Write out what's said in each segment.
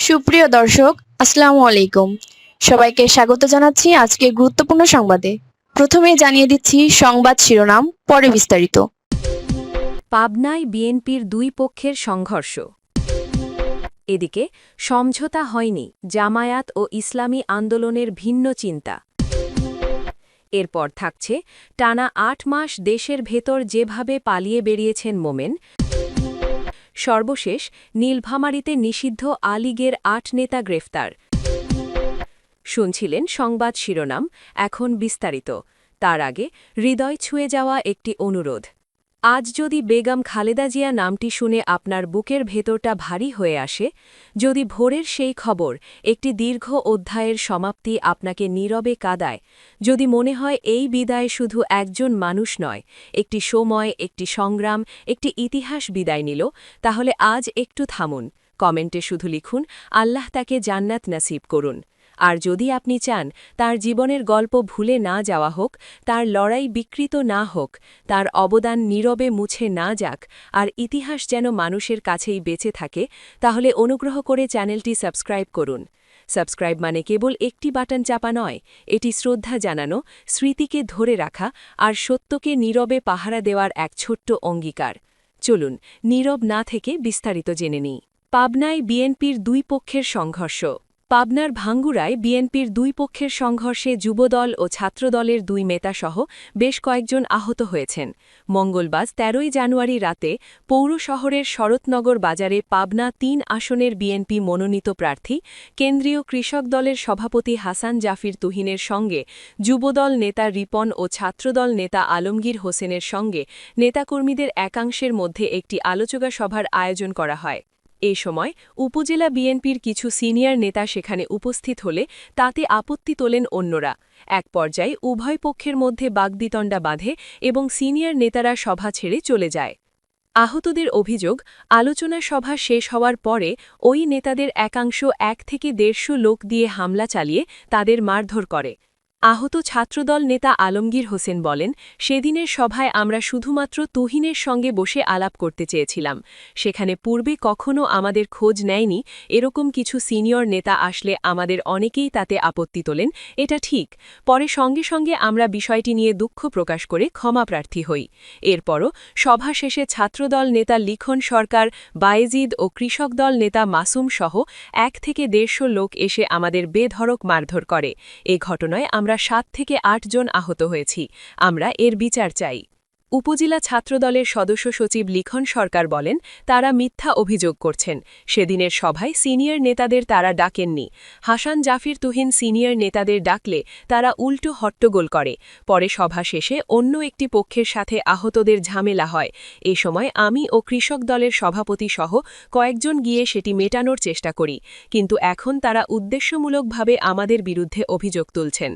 সুপ্রিয় দর্শক, আসসালামু আলাইকুম। সবাইকে স্বাগত জানাচ্ছি আজকে গুরুত্বপূর্ণ সংবাদে। প্রথমেই জানিয়ে দিচ্ছি সংবাদ শিরোনাম, পরে বিস্তারিত। পাবনায় বিএনপির দুই পক্ষের সংঘর্ষ। এদিকে সমঝোতা হয়নি, জামায়াত ও ইসলামী আন্দোলনের ভিন্ন চিন্তা। এরপর থাকছে টানা ৮ মাস দেশের ভেতর যেভাবে পালিয়ে বেরিয়েছেন মোমেন। সর্বশেষ নীলফামারীতে নিষিদ্ধ আলীগের ৮ নেতা গ্রেফতার। শুনছিলেন সংবাদ শিরোনাম, এখন বিস্তারিত। তার আগে হৃদয় ছুঁয়ে যাওয়া একটি অনুরোধ। আজ যদি বেগম খালেদা জিয়া নামটি শুনে আপনার বুকের ভেতরটা ভারী হয়ে আসে, যদি ভোরের সেই খবর একটি দীর্ঘ অধ্যায়ের সমাপ্তি আপনাকে নীরবে কাঁদায়, যদি মনে হয় এই বিদায় শুধু একজন মানুষ নয়, একটি সময়, একটি সংগ্রাম, একটি ইতিহাস বিদায় নিল, তাহলে আজ একটু থামুন। কমেন্টে শুধু লিখুন, আল্লাহ তাকে জান্নাত নসিব করুন। আর যদি আপনি চান তার জীবনের গল্প ভুলে না যাওয়া হোক, তার লড়াই বিকৃত না হোক, তার অবদান নীরবে মুছে না যাক, আর ইতিহাস যেন মানুষের কাছেই বেঁচে থাকে, তাহলে অনুগ্রহ করে চ্যানেলটি সাবস্ক্রাইব করুন। সাবস্ক্রাইব মানে কেবল একটি বাটন চাপা নয়, এটি শ্রদ্ধা জানানো, স্মৃতিকে ধরে রাখা আর সত্যকে নীরবে পাহারা দেওয়ার এক ছোট্ট অঙ্গীকার। চলুন নীরব না থেকে বিস্তারিত জেনে নিই। পাবনায় বিএনপির দুই পক্ষের সংঘর্ষ। পাবনার ভাঙ্গুরায় বিএনপির দুই পক্ষের সংঘর্ষে যুবদল ও ছাত্রদলের দুই নেতাসহ বেশ কয়েকজন আহত হয়েছেন। মঙ্গলবার ১৩ জানুয়ারি রাতে পৌর শহরের শরৎনগর বাজারে পাবনা ৩ আসনের বিএনপি মনোনীত প্রার্থী, কেন্দ্রীয় কৃষক দলের সভাপতি হাসান জাফির তুহিনের সঙ্গে যুবদল নেতা রিপন ও ছাত্রদল নেতা আলমগীর হোসেনের সঙ্গে নেতাকর্মীদের একাংশের মধ্যে একটি আলোচনা সভার আয়োজন করা হয়। এ সময় উপজেলা বিএনপির কিছু সিনিয়র নেতা সেখানে উপস্থিত হলে তাতে আপত্তি তোলেন অন্যরা। এক পর্যায়ে উভয় পক্ষের মধ্যে বাগবিতণ্ডা বাধে এবং সিনিয়র নেতারা সভা ছেড়ে চলে যায়। আহতদের অভিযোগ, আলোচনা সভা শেষ হওয়ার পরে ওই নেতাদের একাংশ ১ থেকে ১৫০ লোক দিয়ে হামলা চালিয়ে তাদের মারধর করে। আহত ছাত্রদল নেতা আলমগীর হোসেন বলেন, সেদিনের সভায় আমরা শুধুমাত্র তুহিনের সঙ্গে বসে আলাপ করতে চেয়েছিলাম। সেখানে পূর্বে কখনো আমাদের খোঁজ নেয়নি, এরকম কিছু সিনিয়র নেতা আসলে আমাদের অনেকেই তাতে আপত্তি তোলেন, এটা ঠিক। পরে সঙ্গে সঙ্গে আমরা বিষয়টি নিয়ে দুঃখ প্রকাশ করে ক্ষমা প্রার্থী হই। এরপরও সভা শেষে ছাত্রদল নেতা লিখন সরকার, বায়েজিদ ও কৃষক দল নেতা মাসুম সহ ১ থেকে ১৫০ লোক এসে আমাদের বেধড়ক মারধর করে। এ ঘটনায় আমরা ৭ থেকে ৮ জন আহত হয়েছি। আমরা এর বিচার চাই। উপজেলা ছাত্রদলের সদস্য সচিব লিখন সরকার বলেন, তারা মিথ্যা অভিযোগ করছেন। সেদিনের সভায় সিনিয়র নেতাদের তারা ডাকেননি। হাসান জাফির তুহিন সিনিয়র নেতাদের ডাকলে তারা উল্টো হট্টগোল করে। পরে সভা শেষে অন্য একটি পক্ষের সাথে আহতদের ঝামেলা হয়। এ সময় আমি ও কৃষক দলের সভাপতি সহ কয়েকজন গিয়ে সেটি মেটানোর চেষ্টা করি, কিন্তু এখন তারা উদ্দেশ্যমূলকভাবে আমাদের বিরুদ্ধে অভিযোগ তুলছেন।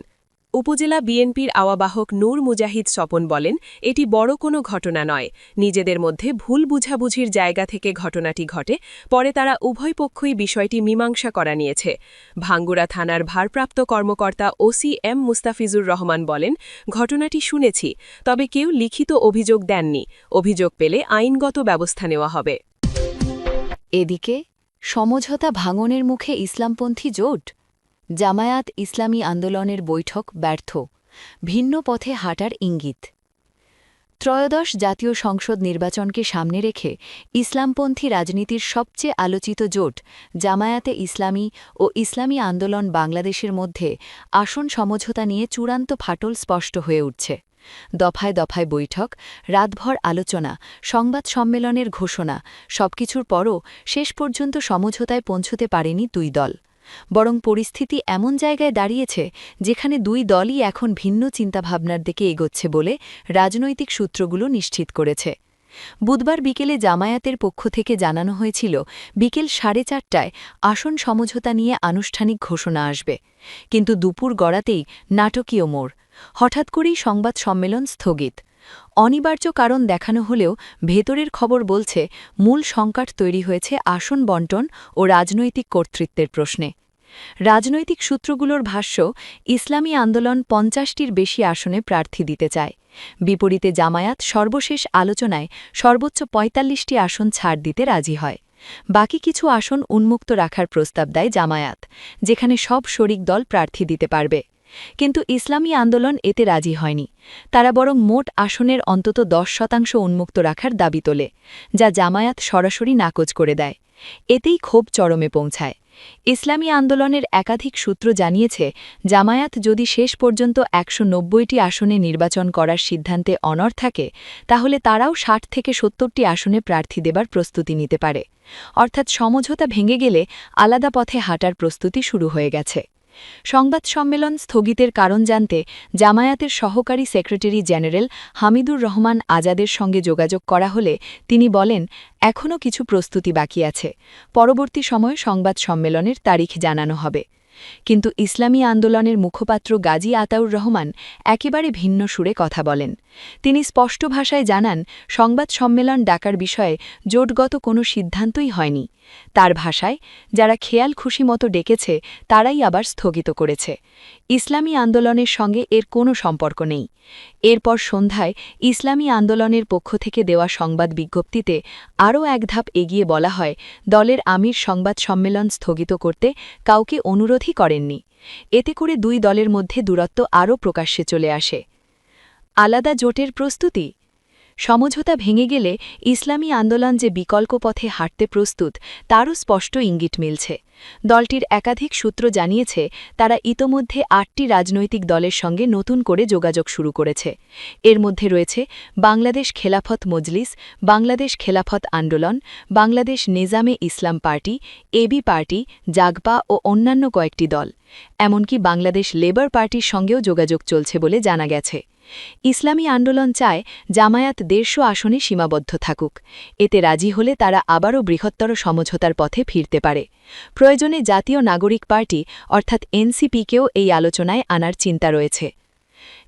উপজেলা বিএনপির আহ্বায়ক নূর মুজাহিদ স্বপন বলেন, এটি বড় কোনো ঘটনা নয়। নিজেদের মধ্যে ভুল বুঝাবুঝির জায়গা থেকে ঘটনাটি ঘটে, পরে তারা উভয় পক্ষই বিষয়টি মীমাংসা করা নিয়েছে। ভাঙ্গুড়া থানার ভারপ্রাপ্ত কর্মকর্তা ওসি এম মুস্তাফিজুর রহমান বলেন, ঘটনাটি শুনেছি, তবে কেউ লিখিত অভিযোগ দেননি। অভিযোগ পেলে আইনগত ব্যবস্থা নেওয়া হবে। এদিকে সমঝোতা ভাঙনের মুখে ইসলামপন্থী জোট। জামায়াত ইসলামী আন্দোলনের বৈঠক ব্যর্থ, ভিন্ন পথে হাঁটার ইঙ্গিত। ত্রয়োদশ জাতীয় সংসদ নির্বাচনকে সামনে রেখে ইসলামপন্থী রাজনীতির সবচেয়ে আলোচিত জোট জামায়াতে ইসলামী ও ইসলামী আন্দোলন বাংলাদেশের মধ্যে আসন সমঝোতা নিয়ে চূড়ান্ত ফাটল স্পষ্ট হয়ে উঠছে। দফায় দফায় বৈঠক, রাতভর আলোচনা, সংবাদ সম্মেলনের ঘোষণা, সবকিছুর পরও শেষ পর্যন্ত সমঝোতায় পৌঁছতে পারেনি দুই দল। বরং পরিস্থিতি এমন জায়গায় দাঁড়িয়েছে যেখানে দুই দলই এখন ভিন্ন চিন্তাভাবনার দিকে এগোচ্ছে বলে রাজনৈতিক সূত্রগুলো নিশ্চিত করেছে। বুধবার বিকেলে জামায়াতের পক্ষ থেকে জানানো হয়েছিল বিকেল ৪:৩০টায় আসন সমঝোতা নিয়ে আনুষ্ঠানিক ঘোষণা আসবে, কিন্তু দুপুর গড়াতেই নাটকীয় মোড়। হঠাৎ করেই সংবাদ সম্মেলন স্থগিত। অনিবার্য কারণ দেখানো হলেও ভেতরের খবর বলছে মূল সংকট তৈরি হয়েছে আসন বণ্টন ও রাজনৈতিক কর্তৃত্বের প্রশ্নে। রাজনৈতিক সূত্রগুলোর ভাষ্য, ইসলামী আন্দোলন ৫০টির বেশি আসনে প্রার্থী দিতে চায়। বিপরীতে জামায়াত সর্বশেষ আলোচনায় সর্বোচ্চ ৪৫টি আসন ছাড় দিতে রাজি হয়। বাকি কিছু আসন উন্মুক্ত রাখার প্রস্তাব দেয় জামায়াত, যেখানে সব শরিক দল প্রার্থী দিতে পারবে। কিন্তু ইসলামী আন্দোলন এতে রাজি হয়নি। তারা বরং মোট আসনের অন্তত 10% উন্মুক্ত রাখার দাবি তোলে, যা জামায়াত সরাসরি নাকচ করে দেয়। এতেই ক্ষোভ চরমে পৌঁছায়। ইসলামী আন্দোলনের একাধিক সূত্র জানিয়েছে, জামায়াত যদি শেষ পর্যন্ত 190টি আসনে নির্বাচন করার সিদ্ধান্তে অনড় থাকে, তাহলে তারাও 60 থেকে 70টি আসনে প্রার্থী দেবার প্রস্তুতি নিতে পারে। অর্থাৎ সমঝোতা ভেঙে গেলে আলাদা পথে হাঁটার প্রস্তুতি শুরু হয়ে গেছে। সংবাদ সম্মেলন স্থগিতের কারণ জানতে জামায়াতের সহকারী সেক্রেটারি জেনারেল হামিদুর রহমান আজাদের সঙ্গে যোগাযোগ করা হলে তিনি বলেন, এখনও কিছু প্রস্তুতি বাকি আছে, পরবর্তী সময়ে সংবাদ সম্মেলনের তারিখ জানানো হবে। কিন্তু ইসলামী আন্দোলনের মুখপাত্র গাজী আতাউর রহমান একেবারে ভিন্ন সুরে কথা বলেন। তিনি স্পষ্ট ভাষায় জানান, সংবাদ সম্মেলন ডাকার বিষয়ে জোটগত কোনো সিদ্ধান্তই হয়নি। তার ভাষায়, যারা খেয়াল খুশি মতো ডেকেছে তারাই আবার স্থগিত করেছে। ইসলামী আন্দোলনের সঙ্গে এর কোনো সম্পর্ক নেই। এরপর সন্ধ্যায় ইসলামী আন্দোলনের পক্ষ থেকে দেওয়া সংবাদ বিজ্ঞপ্তিতে আরও এক ধাপ এগিয়ে বলা হয়, দলের আমির সংবাদ সম্মেলন স্থগিত করতে কাউকে অনুরোধই করেননি। এতে করে দুই দলের মধ্যে দূরত্ব আরও প্রকাশ্যে চলে আসে। আলাদা জোটের প্রস্তুতি। সমঝোতা ভেঙে গেলে ইসলামী আন্দোলন যে বিকল্প পথে হাঁটতে প্রস্তুত, তারও স্পষ্ট ইঙ্গিত মিলছে। দলটির একাধিক সূত্র জানিয়েছে, তারা ইতোমধ্যে 8টি রাজনৈতিক দলের সঙ্গে নতুন করে যোগাযোগ শুরু করেছে। এর মধ্যে রয়েছে বাংলাদেশ খেলাফত মজলিস, বাংলাদেশ খেলাফত আন্দোলন, বাংলাদেশ নিজামে ইসলাম পার্টি, এবি পার্টি, জাগপা ও অন্যান্য কয়েকটি দল। এমনকি বাংলাদেশ লেবার পার্টির সঙ্গেও যোগাযোগ চলছে বলে জানা গেছে। ইসলামী আন্দোলন চায় জামায়াত 150 আসনে সীমাবদ্ধ থাকুক। এতে রাজি হলে তারা আবারও বৃহত্তর সমঝোতার পথে ফিরতে পারে। প্রয়োজনে জাতীয় নাগরিক পার্টি অর্থাৎ এনসিপিকেও এই আলোচনায় আনার চিন্তা রয়েছে।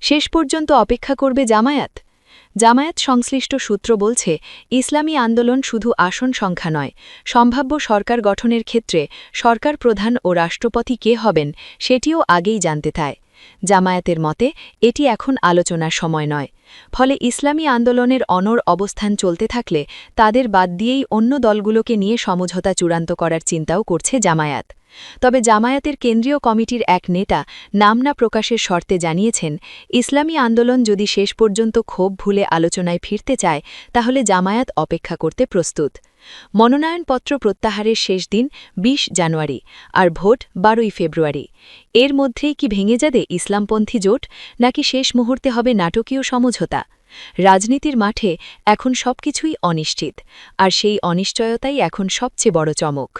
শেষ পর্যন্ত অপেক্ষা করবে জামায়াত। জামায়াত সংশ্লিষ্ট সূত্র বলছে, ইসলামী আন্দোলন শুধু আসন সংখ্যা নয়, সম্ভাব্য সরকার গঠনের ক্ষেত্রে সরকার প্রধান ও রাষ্ট্রপতি কে হবেন সেটিও আগেই জানতে চায়। জামায়াতের মতে এটি এখন আলোচনার সময় নয়। ফলে ইসলামী আন্দোলনের অনড় অবস্থান চলতে থাকলে তাদের বাদ দিয়েই অন্য দলগুলোকে নিয়ে সমঝোতা চূড়ান্ত করার চিন্তাও করছে জামায়াত। তবে জামায়াতের কেন্দ্রীয় কমিটির এক নেতা নাম না প্রকাশের শর্তে জানিয়েছেন, ইসলামী আন্দোলন যদি শেষ পর্যন্ত ক্ষোভ ভুলে আলোচনায় ফিরতে চায়, তাহলে জামায়াত অপেক্ষা করতে প্রস্তুত। মনোনয়নপত্র প্রত্যাহারের শেষ দিন 20 জানুয়ারি, আর ভোট 12 ফেব্রুয়ারি। এর মধ্যেই কি ভেঙে যাবে ইসলামপন্থী জোট, নাকি শেষ মুহূর্তে হবে নাটকীয় সমঝোতা? রাজনীতির মাঠে এখন সবকিছুই অনিশ্চিত, আর সেই অনিশ্চয়তাই এখন সবচেয়ে বড় চমক।